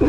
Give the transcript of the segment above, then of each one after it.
I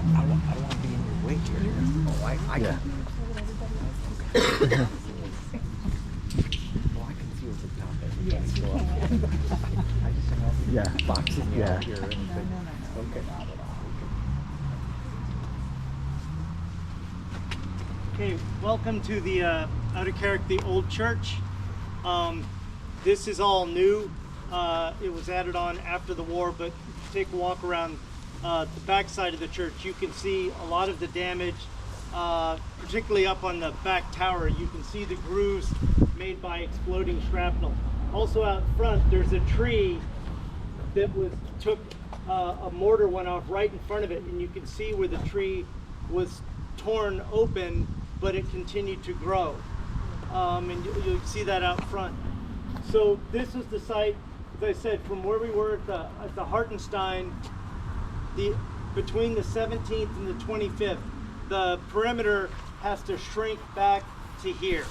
don't want to be in your way here. Oh, I Yeah. can. Okay. Well, I can see what's at top of it. Yes, you So, can. I just don't want to Yeah. boxing you Yeah. out here or anything. Okay. Okay, welcome to the Outer Carrick, the old church. This is all new. It was added on after the war, but take a walk around the back side of the church. You can see a lot of the damage, particularly up on the back tower. You can see the grooves made by exploding shrapnel. Also out front, there's a tree that took a mortar went off right in front of it, and you can see where the tree was torn open, but it continued to grow. And you'll see that out front. So this is the site, as I said, from where we were at the Hartenstein, between the 17th and the 25th, the perimeter has to shrink back to here.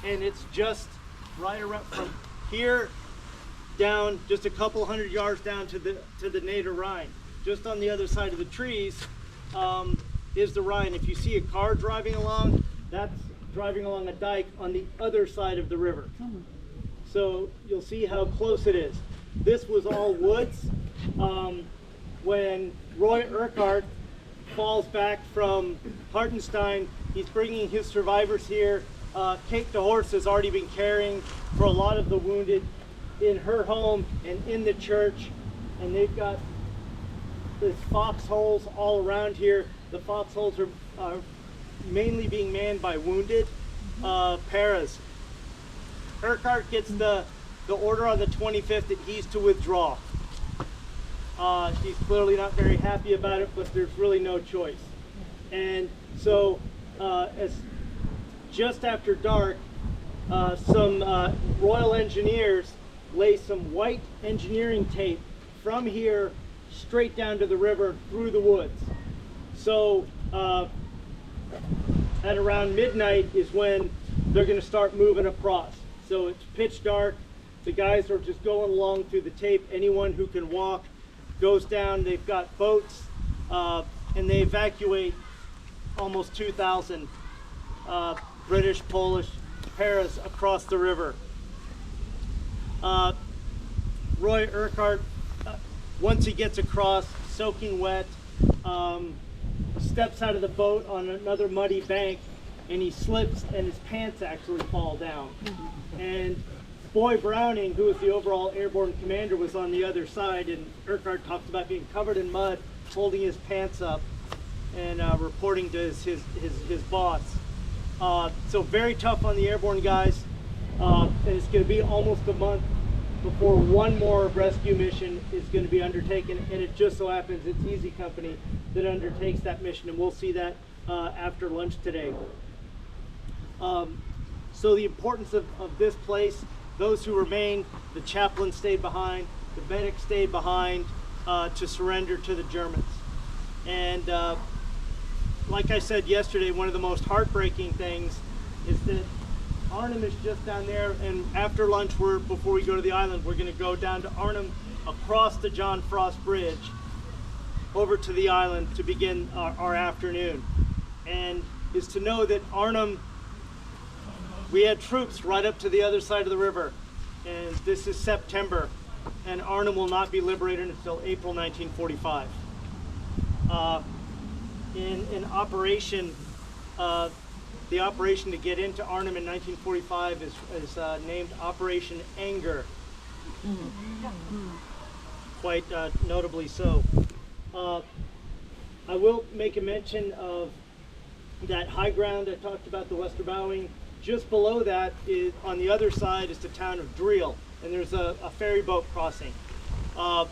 And it's just right around from here down, just a couple hundred yards down to the Nader Rhine. Just on the other side of the trees is the Rhine. If you see a car driving along, that's driving along a dike on the other side of the river. So you'll see how close it is. This was all woods. When Roy Urquhart falls back from Hartenstein, he's bringing his survivors here. Kate DeHorst has already been caring for a lot of the wounded in her home and in the church. And they've got there's foxholes all around here. The foxholes are mainly being manned by wounded paras. Urquhart gets the order on the 25th that he's to withdraw. He's clearly not very happy about it, but there's really no choice. And so, as just after dark, some Royal Engineers lay some white engineering tape from here straight down to the river through the woods. So at around midnight is when they're going to start moving across. So it's pitch dark. The guys are just going along through the tape. Anyone who can walk goes down. They've got boats, and they evacuate almost 2,000 British, Polish paras across the river. Roy Urquhart, once he gets across, soaking wet, steps out of the boat on another muddy bank, and he slips and his pants actually fall down. And Boy Browning, who was the overall airborne commander, was on the other side, and Urquhart talked about being covered in mud, holding his pants up, and reporting to his boss. So very tough on the airborne guys, and it's going to be almost a month before one more rescue mission is going to be undertaken, and it just so happens it's Easy Company that undertakes that mission, and we'll see that after lunch today. So the importance of this place, those who remained, the chaplain stayed behind, the medic stayed behind to surrender to the Germans. And like I said yesterday, one of the most heartbreaking things is that Arnhem is just down there, and after lunch, before we go to the island, we're going to go down to Arnhem, across the John Frost Bridge, over to the island to begin our afternoon. And is to know that Arnhem, we had troops right up to the other side of the river, and this is September, and Arnhem will not be liberated until April 1945. In operation, the operation to get into Arnhem in 1945 is named Operation Anger. Quite notably so. I will make a mention of that high ground I talked about, the Westerbouwing. Just below that, on the other side, is the town of Driel, and there's a ferry boat crossing. On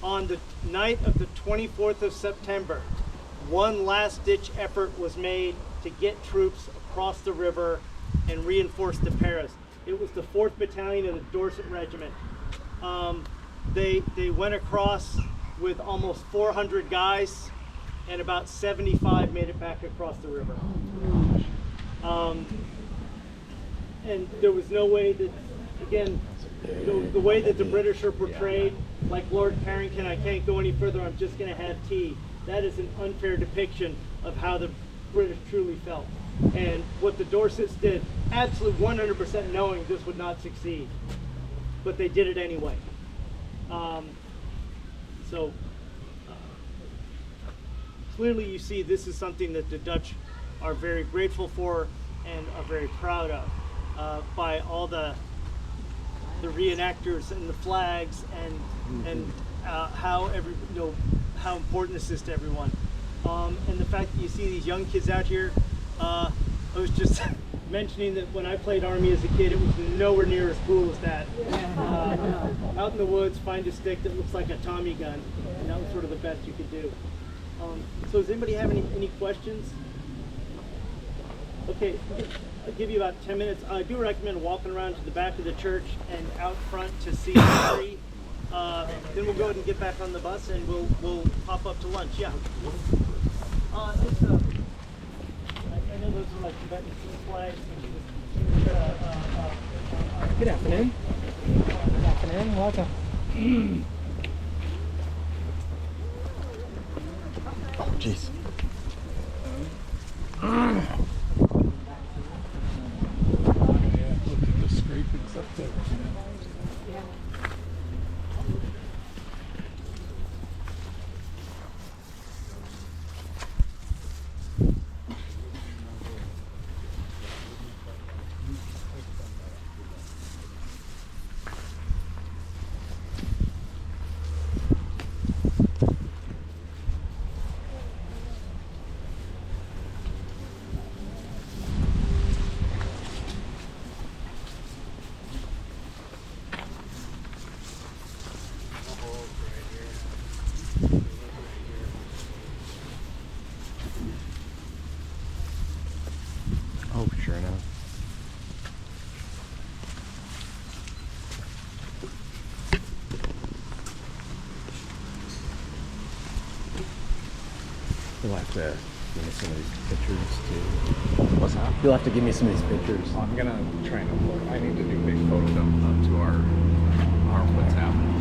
the night of the 24th of September, one last-ditch effort was made to get troops across the river and reinforce the Paris. It was the 4th Battalion of the Dorset Regiment. They went across with almost 400 guys, and about 75 made it back across the river. And there was no way that, again, the way that the British are portrayed, like Lord Carrington, I can't go any further, I'm just going to have tea. That is an unfair depiction of how the British truly felt. And what the Dorsets did, absolutely 100% knowing this would not succeed, but they did it anyway. Clearly you see this is something that the Dutch are very grateful for and are very proud of, by all the reenactors and the flags and how how important this is to everyone. And the fact that you see these young kids out here, I was just mentioning that when I played Army as a kid, it was nowhere near as cool as that. Out in the woods, find a stick that looks like a Tommy gun, and that was sort of the best you could do. So does anybody have any questions? Okay, I'll give you about 10 minutes. I do recommend walking around to the back of the church and out front to see the ferry. Then we'll go ahead and get back on the bus, and we'll pop up to lunch. Yeah. I know those are like Tibetan flags. Good afternoon. Good afternoon. Welcome. Oh, jeez. Look at the scrapings up there. Oh, sure enough. You'll have to give me some of these pictures too. What's that? You'll have to give me some of these pictures. I'm gonna try and upload. I need to do big photo dump onto our WhatsApp.